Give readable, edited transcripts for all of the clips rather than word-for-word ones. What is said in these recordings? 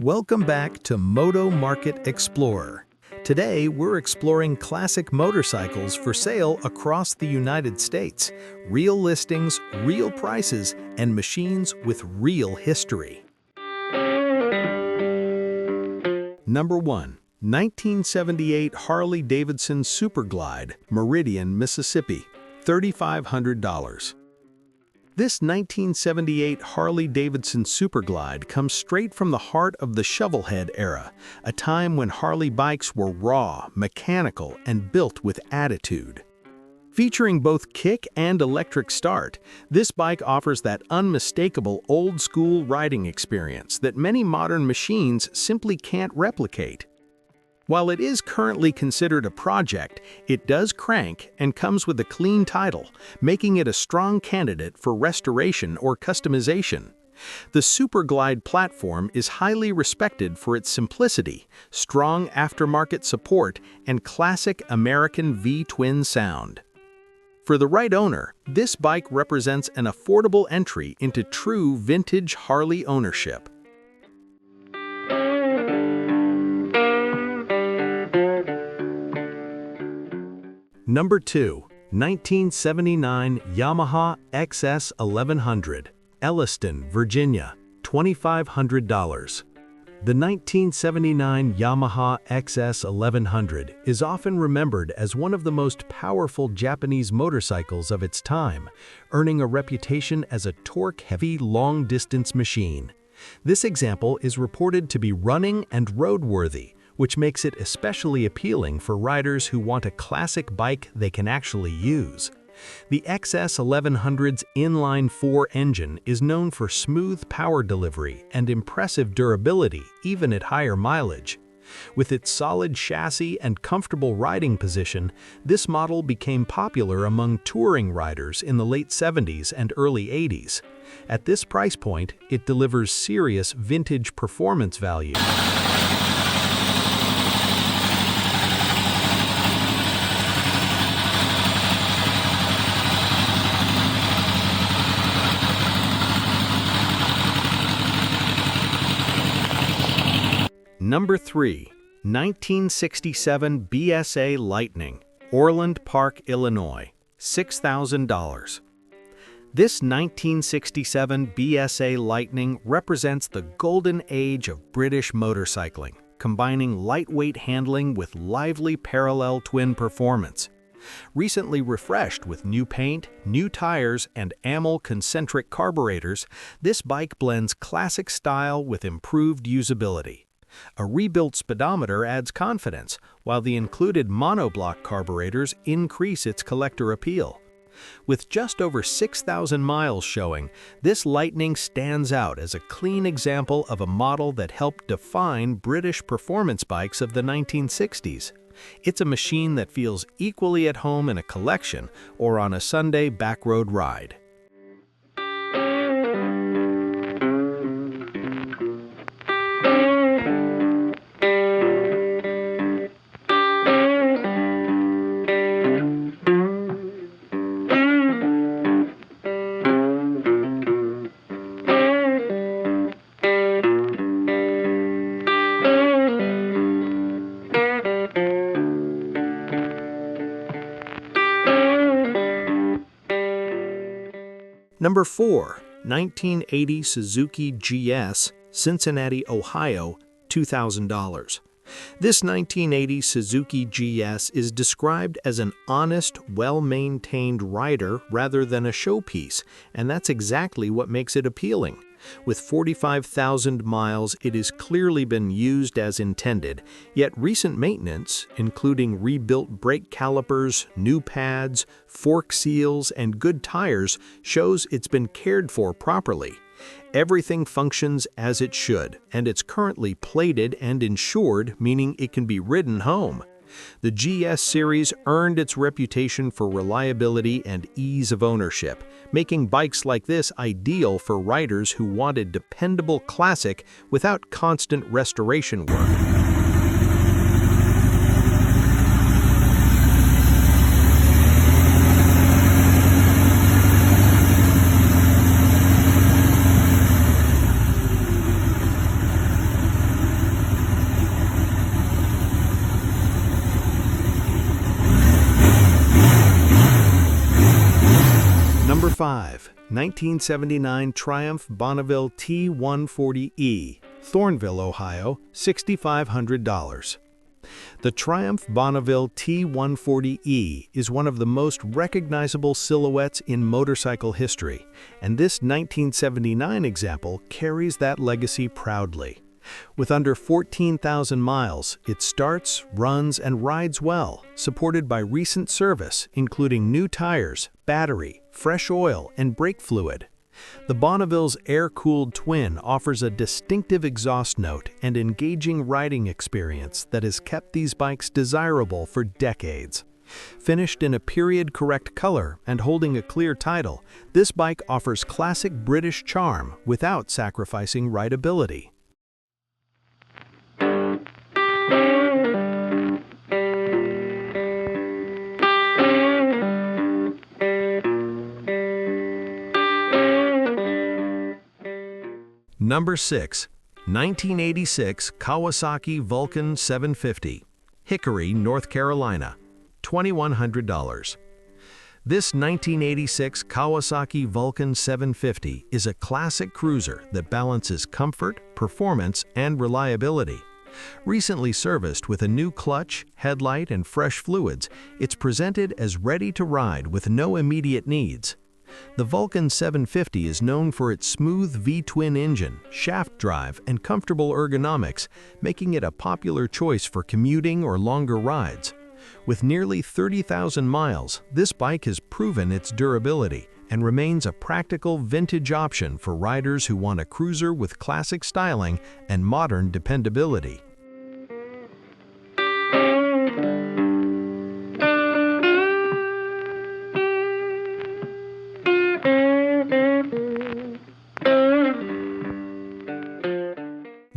Welcome back to Moto Market Explorer. Today, we're exploring classic motorcycles for sale across the United States. Real listings, real prices, and machines with real history. Number 1. 1978 Harley-Davidson Superglide, Meridian, Mississippi, $3,500. This 1978 Harley-Davidson Superglide comes straight from the heart of the shovelhead era, a time when Harley bikes were raw, mechanical, and built with attitude. Featuring both kick and electric start, this bike offers that unmistakable old-school riding experience that many modern machines simply can't replicate. While it is currently considered a project, it does crank and comes with a clean title, making it a strong candidate for restoration or customization. The Superglide platform is highly respected for its simplicity, strong aftermarket support, and classic American V-twin sound. For the right owner, this bike represents an affordable entry into true vintage Harley ownership. Number 2. 1979 Yamaha XS1100, Elliston, Virginia, $2,500. The 1979 Yamaha XS1100 is often remembered as one of the most powerful Japanese motorcycles of its time, earning a reputation as a torque-heavy, long-distance machine. This example is reported to be running and roadworthy, which makes it especially appealing for riders who want a classic bike they can actually use. The XS1100's inline-4 engine is known for smooth power delivery and impressive durability even at higher mileage. With its solid chassis and comfortable riding position, this model became popular among touring riders in the late 70s and early 80s. At this price point, it delivers serious vintage performance value. Number 3. 1967 BSA Lightning, Orland Park, Illinois, $6,000. This 1967 BSA Lightning represents the golden age of British motorcycling, combining lightweight handling with lively parallel twin performance. Recently refreshed with new paint, new tires, and AML concentric carburetors, this bike blends classic style with improved usability. A rebuilt speedometer adds confidence, while the included monoblock carburetors increase its collector appeal. With just over 6,000 miles showing, this Lightning stands out as a clean example of a model that helped define British performance bikes of the 1960s. It's a machine that feels equally at home in a collection or on a Sunday backroad ride. Number 4. 1980 Suzuki GS, Cincinnati, Ohio, $2,000. This 1980 Suzuki GS is described as an honest, well-maintained rider rather than a showpiece, and that's exactly what makes it appealing. With 45,000 miles, it has clearly been used as intended, yet recent maintenance, including rebuilt brake calipers, new pads, fork seals, and good tires, shows it's been cared for properly. Everything functions as it should, and it's currently plated and insured, meaning it can be ridden home. The GS series earned its reputation for reliability and ease of ownership, making bikes like this ideal for riders who wanted dependable classic without constant restoration work. 5. 1979 Triumph Bonneville T140E, Thornville, Ohio, $6,500. The Triumph Bonneville T140E is one of the most recognizable silhouettes in motorcycle history, and this 1979 example carries that legacy proudly. With under 14,000 miles, it starts, runs, and rides well, supported by recent service, including new tires, battery, fresh oil, and brake fluid. The Bonneville's air-cooled twin offers a distinctive exhaust note and engaging riding experience that has kept these bikes desirable for decades. Finished in a period-correct color and holding a clear title, this bike offers classic British charm without sacrificing rideability. Number 6. 1986 Kawasaki Vulcan 750, Hickory, North Carolina, $2,100. This 1986 Kawasaki Vulcan 750 is a classic cruiser that balances comfort, performance, and reliability. Recently serviced with a new clutch, headlight, and fresh fluids, it's presented as ready to ride with no immediate needs. The Vulcan 750 is known for its smooth V-twin engine, shaft drive, and comfortable ergonomics, making it a popular choice for commuting or longer rides. With nearly 30,000 miles, this bike has proven its durability and remains a practical vintage option for riders who want a cruiser with classic styling and modern dependability.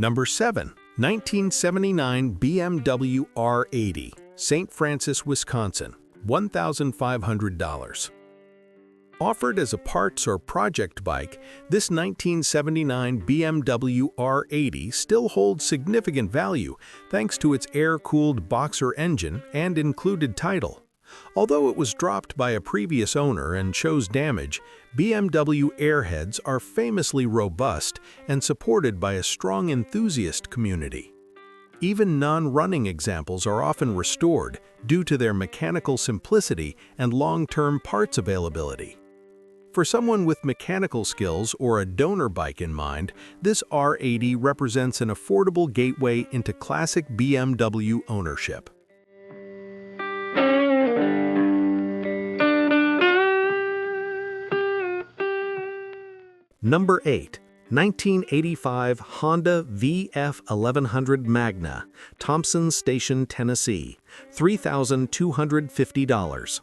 Number 7. 1979 BMW R80, St. Francis, Wisconsin, $1,500. Offered as a parts or project bike, this 1979 BMW R80 still holds significant value thanks to its air-cooled boxer engine and included title. Although it was dropped by a previous owner and shows damage, BMW airheads are famously robust and supported by a strong enthusiast community. Even non-running examples are often restored due to their mechanical simplicity and long-term parts availability. For someone with mechanical skills or a donor bike in mind, this R80 represents an affordable gateway into classic BMW ownership. Number 8. 1985 Honda VF1100 Magna, Thompson Station, Tennessee, $3,250.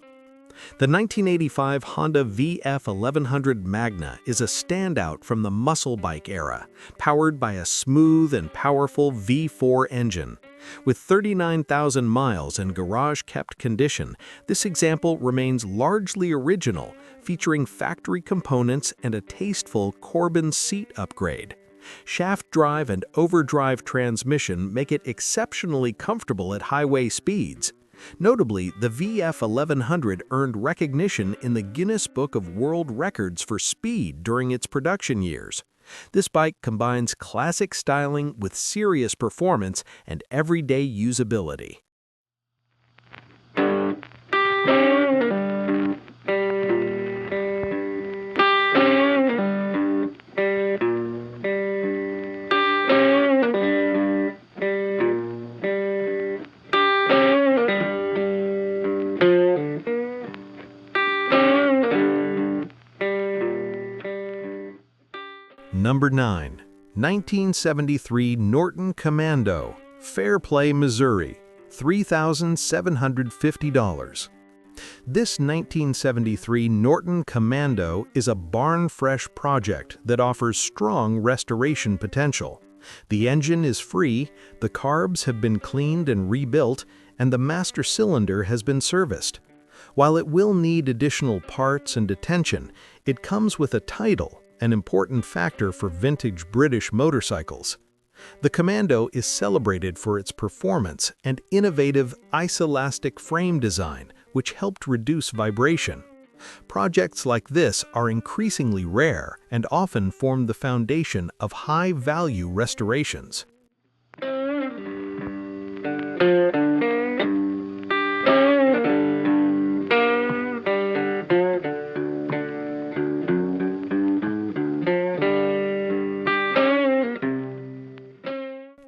The 1985 Honda VF1100 Magna is a standout from the muscle bike era, powered by a smooth and powerful V4 engine. With 39,000 miles in garage-kept condition, this example remains largely original, featuring factory components and a tasteful Corbin seat upgrade. Shaft drive and overdrive transmission make it exceptionally comfortable at highway speeds. Notably, the VF1100 earned recognition in the Guinness Book of World Records for speed during its production years. This bike combines classic styling with serious performance and everyday usability. Number 9. 1973 Norton Commando, Fairplay, Missouri, $3,750. This 1973 Norton Commando is a barn-fresh project that offers strong restoration potential. The engine is free, the carbs have been cleaned and rebuilt, and the master cylinder has been serviced. While it will need additional parts and attention, it comes with a title, an important factor for vintage British motorcycles. The Commando is celebrated for its performance and innovative isolastic frame design, which helped reduce vibration. Projects like this are increasingly rare and often form the foundation of high-value restorations.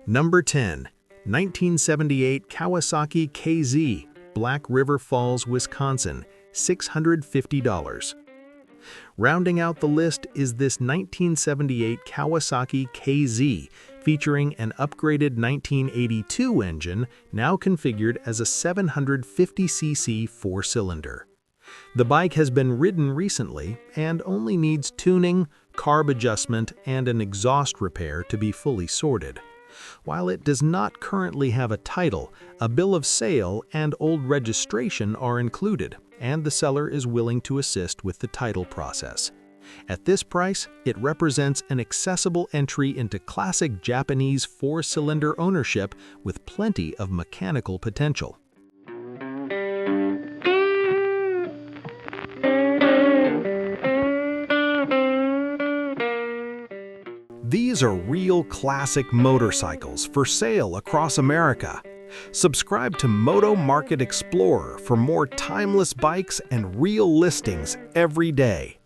Number 10. 1978 Kawasaki KZ, Black River Falls, Wisconsin, $650. Rounding out the list is this 1978 Kawasaki KZ, featuring an upgraded 1982 engine, now configured as a 750cc four-cylinder. The bike has been ridden recently and only needs tuning, carb adjustment, and an exhaust repair to be fully sorted. While it does not currently have a title, a bill of sale and old registration are included, and the seller is willing to assist with the title process. At this price, it represents an accessible entry into classic Japanese four-cylinder ownership with plenty of mechanical potential. These are real classic motorcycles for sale across America. Subscribe to Moto Market Explorer for more timeless bikes and real listings every day.